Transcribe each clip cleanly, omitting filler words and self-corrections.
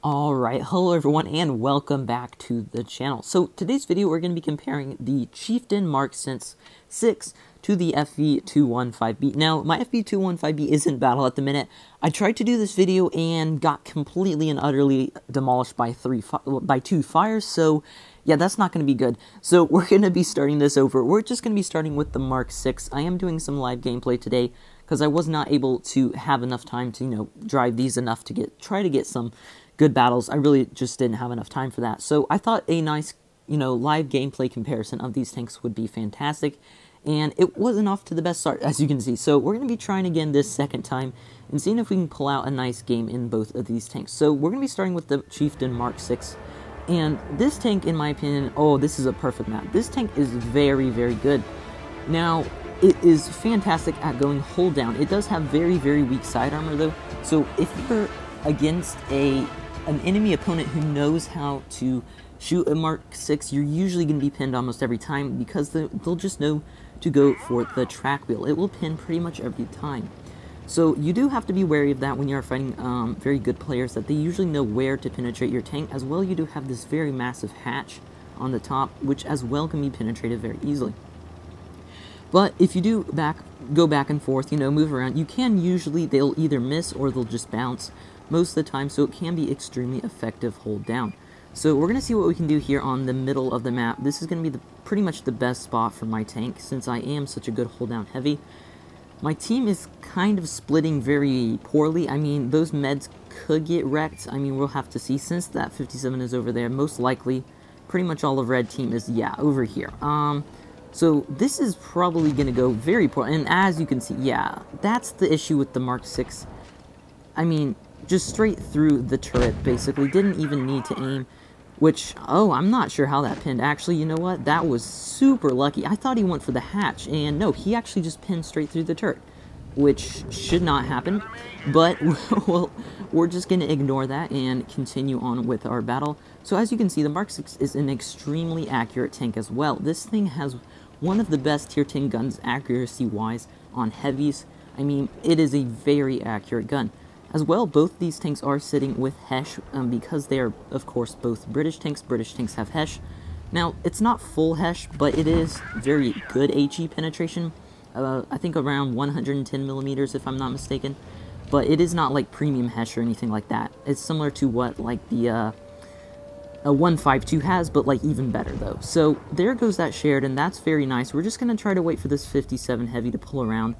Alright, hello everyone and welcome back to the channel. So today's video we're going to be comparing the Chieftain Mk 6 to the FV215B. Now my FV215B is in battle at the minute. I tried to do this video and got completely and utterly demolished by two fires, so yeah, that's not going to be good. So we're going to be starting this over. We're just going to be starting with the Mk 6. I am doing some live gameplay today because I was not able to have enough time to, drive these enough to try to get some good battles. I really just didn't have enough time for that. So I thought a nice, live gameplay comparison of these tanks would be fantastic. And it wasn't off to the best start, as you can see. So we're going to be trying again this second time and seeing if we can pull out a nice game in both of these tanks. So we're going to be starting with the Chieftain Mk 6. And this tank, in my opinion, this is a perfect map. This tank is very, very good. Now, it is fantastic at going hold down. It does have very, very weak side armor, though. So if you're against an enemy opponent who knows how to shoot a Mk 6, you're usually going to be pinned almost every time because they'll just know to go for the track wheel. It will pin pretty much every time. So you do have to be wary of that when you're fighting very good players, that they usually know where to penetrate your tank. As well, you do have this very massive hatch on the top, which as well can be penetrated very easily. But if you do go back and forth, move around, you can usually, they'll either miss or they'll just bounce most of the time, so it can be extremely effective hold down. So we're going to see what we can do here on the middle of the map. This is going to be pretty much the best spot for my tank since I am such a good hold down heavy. My team is kind of splitting very poorly. I mean, those meds could get wrecked. I mean, we'll have to see. Since that 57 is over there, most likely pretty much all of red team is, over here. So this is probably going to go very poor. And as you can see, that's the issue with the Mk 6. I mean, just straight through the turret, basically. Didn't even need to aim, which, I'm not sure how that pinned. Actually, you know what? That was super lucky. I thought he went for the hatch, and no, he actually just pinned straight through the turret, which should not happen. But, well, we're just going to ignore that and continue on with our battle. So as you can see, the Mk 6 is an extremely accurate tank as well. This thing has one of the best tier 10 guns accuracy-wise on heavies. I mean, it is a very accurate gun. As well, both these tanks are sitting with HESH because they are, of course, both British tanks. British tanks have HESH. Now, it's not full HESH, but it is very good HE penetration. I think around 110 millimeters, if I'm not mistaken. But it is not like premium HESH or anything like that. It's similar to what like the a 152 has, but like even better though. So there goes that shared, and that's very nice. We're just gonna try to wait for this 57 heavy to pull around.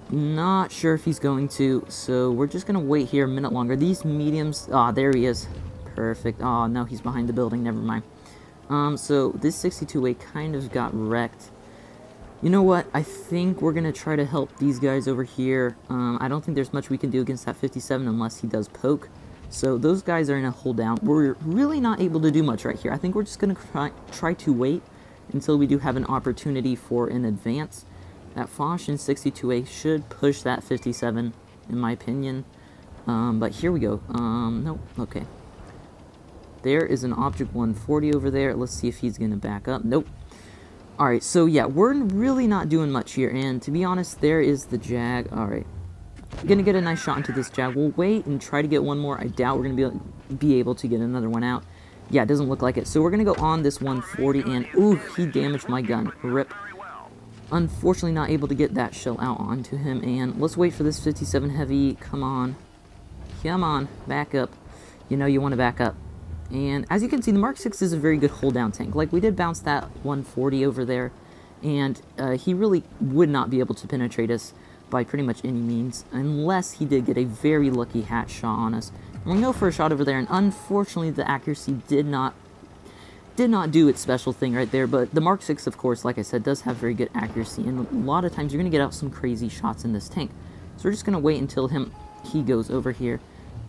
Not sure if he's going to, so we're just gonna wait here a minute longer. These mediums, there he is. Perfect. Oh no, he's behind the building, never mind. So this 62A kind of got wrecked. You know what, I think we're gonna try to help these guys over here. I don't think there's much we can do against that 57 unless he does poke. So those guys are in a hold down. We're really not able to do much right here. I think we're just gonna try to wait until we do have an opportunity for an advance. That Foch and 62A should push that 57, in my opinion. But here we go. Nope, okay. There is an Object 140 over there. Let's see if he's going to back up. Nope. Alright, so yeah, we're really not doing much here. And to be honest, there is the Jag. Alright. Gonna get a nice shot into this Jag. We'll wait and try to get one more. I doubt we're going to be able to get another one out. Yeah, it doesn't look like it. So we're going to go on this 140, and ooh, he damaged my gun. RIP. Unfortunately not able to get that shell out onto him, and let's wait for this 57 heavy. Come on, back up. You want to back up. And as you can see, the Mk 6 is a very good hold down tank. Like, we did bounce that 140 over there, and he really would not be able to penetrate us by pretty much any means unless he did get a very lucky hatch shot on us. And we're gonna go for a shot over there, and unfortunately the accuracy did not do its special thing right there. But the Mk 6, of course, like I said, does have very good accuracy, and a lot of times you're going to get out some crazy shots in this tank. So we're just going to wait until he goes over here.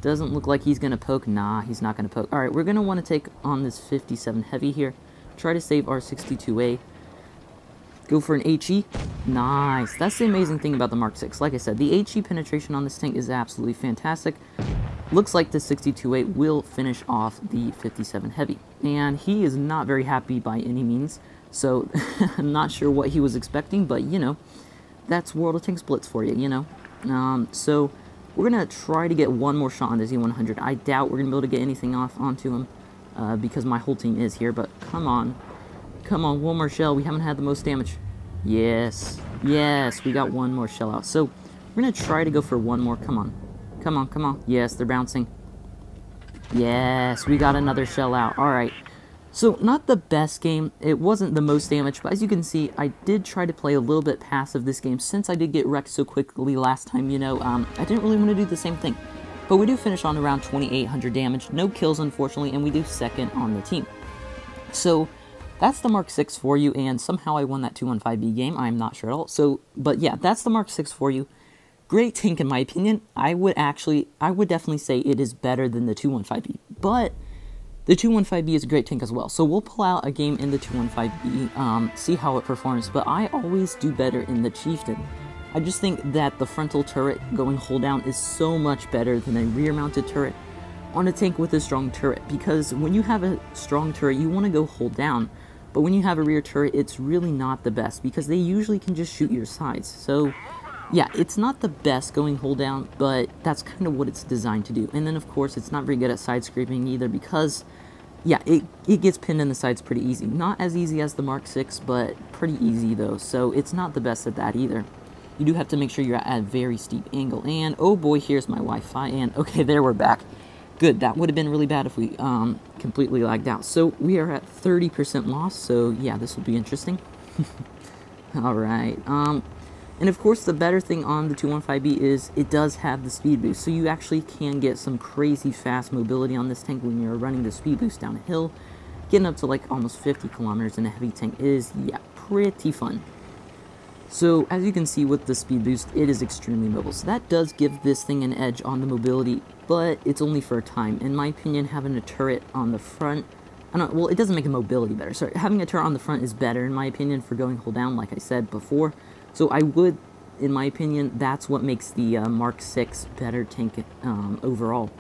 Doesn't look like he's going to poke. Nah, he's not going to poke. Alright, we're going to want to take on this 57 heavy here. Try to save our 62A. Go for an HE. Nice. That's the amazing thing about the Mk 6. Like I said, the HE penetration on this tank is absolutely fantastic. Looks like the 62A will finish off the 57 heavy. And he is not very happy by any means. So, I'm not sure what he was expecting, but, that's World of Tanks Blitz for you, So, we're going to try to get one more shot on the Z100. I doubt we're going to be able to get anything off onto him because my whole team is here, but come on. Come on, one more shell. We haven't had the most damage. Yes. Yes, we got one more shell out. So we're going to try to go for one more. Come on. Come on, come on. Yes, they're bouncing. Yes, we got another shell out. Alright. So, not the best game. It wasn't the most damage, but as you can see, I did try to play a little bit passive this game since I did get wrecked so quickly last time, you know. I didn't really want to do the same thing. But we do finish on around 2,800 damage. No kills, unfortunately, and we do second on the team. So, that's the Mark 6 for you, and somehow I won that 215B game. I'm not sure at all. So, but yeah, that's the Mark 6 for you. Great tank in my opinion. I would definitely say it is better than the 215B. But the 215B is a great tank as well. So we'll pull out a game in the 215B, see how it performs. But I always do better in the Chieftain. I just think that the frontal turret going hold down is so much better than a rear mounted turret on a tank with a strong turret. Because when you have a strong turret, you want to go hold down. But when you have a rear turret, it's really not the best because they usually can just shoot your sides. So yeah, it's not the best going hold down, but that's kind of what it's designed to do. And then, of course, it's not very good at side scraping either because, yeah, it gets pinned in the sides pretty easy. Not as easy as the Mark 6, but pretty easy, though. So it's not the best at that either. You do have to make sure you're at a very steep angle. And, oh boy, here's my Wi-Fi. And, okay, there we're back. Good, that would have been really bad if we completely lagged out. So we are at 30% loss, so yeah, this will be interesting. Alright, and of course, the better thing on the 215B is it does have the speed boost, so you actually can get some crazy fast mobility on this tank when you're running the speed boost down a hill. Getting up to like almost 50 kilometers in a heavy tank is, yeah, pretty fun. So, as you can see with the speed boost, it is extremely mobile. So that does give this thing an edge on the mobility, but it's only for a time. In my opinion, having a turret on the front, well, it doesn't make the mobility better. Sorry, having a turret on the front is better, in my opinion, for going hold down, like I said before. So I would, in my opinion, that's what makes the Mark 6 better tank overall.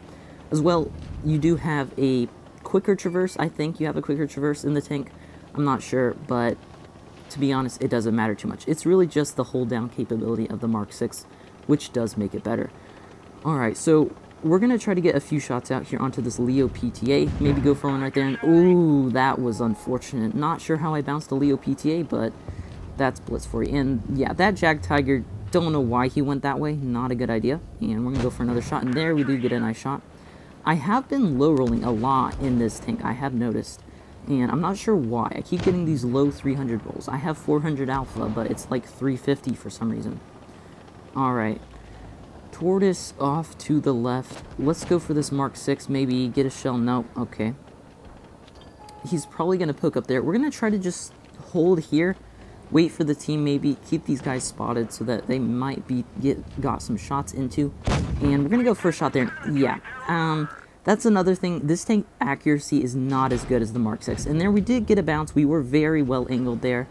As well, you do have a quicker traverse. I think you have a quicker traverse in the tank. I'm not sure, but to be honest, it doesn't matter too much. It's really just the hold down capability of the Mark 6, which does make it better. Alright, so we're going to try to get a few shots out here onto this Leo PTA. Maybe go for one right there. And ooh, that was unfortunate. Not sure how I bounced a Leo PTA, but that's blitz for you. And yeah, that Jag Tiger, don't know why he went that way. Not a good idea. And we're going to go for another shot. And there we do get a nice shot. I have been low rolling a lot in this tank, I have noticed. And I'm not sure why. I keep getting these low 300 rolls. I have 400 alpha, but it's like 350 for some reason. Alright. Tortoise off to the left. Let's go for this Mark 6. Maybe get a shell. No. Okay. He's probably going to poke up there. We're going to try to just hold here. Wait for the team, maybe keep these guys spotted so that they might be got some shots into. And we're going to go for a shot there. Yeah. That's another thing. This tank accuracy is not as good as the Mark 6. And there we did get a bounce. We were very well angled there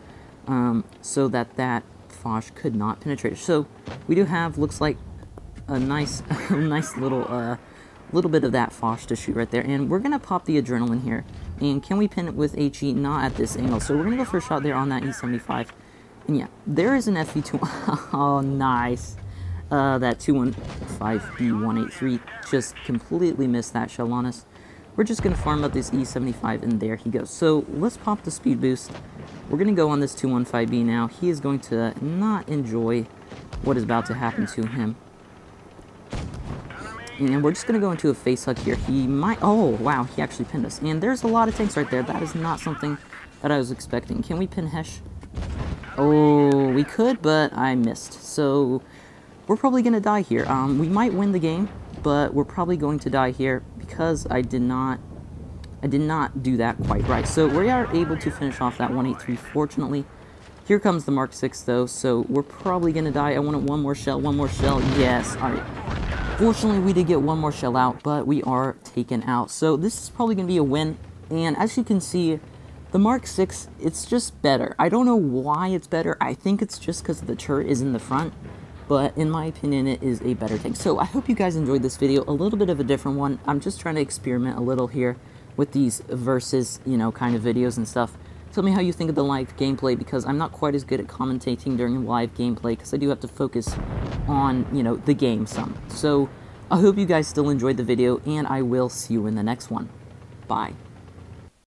so that Foch could not penetrate. So we do have, looks like, a nice little bit of that Foch to shoot right there. And we're going to pop the adrenaline here. And can we pin it with HE? Not at this angle. So we're going to go for a shot there on that E75. And yeah, there is an FV2. Oh, nice. That 215B183 just completely missed that shell on us. We're just going to farm up this E75, and there he goes. So let's pop the speed boost. We're going to go on this 215B now. He is going to not enjoy what is about to happen to him. And we're just going to go into a face hug here. He might... Oh, wow, he actually pinned us. And there's a lot of tanks right there. That is not something that I was expecting. Can we pin Hesh? Oh, we could, but I missed. So we're probably going to die here. We might win the game, but we're probably going to die here because I did not do that quite right. So we are able to finish off that 183, fortunately. Here comes the Mark 6, though, so we're probably going to die. I wanted one more shell, yes. All right. Fortunately, we did get one more shell out, but we are taken out. So this is probably going to be a win. And as you can see, the Mark 6, it's just better. I don't know why it's better. I think it's just because the turret is in the front. But in my opinion, it is a better tank. So I hope you guys enjoyed this video. A little bit of a different one. I'm just trying to experiment a little here with these versus, kind of videos and stuff. Tell me how you think of the live gameplay, because I'm not quite as good at commentating during live gameplay, because I do have to focus on, you know, the game some. So I hope you guys still enjoyed the video, and I will see you in the next one. Bye.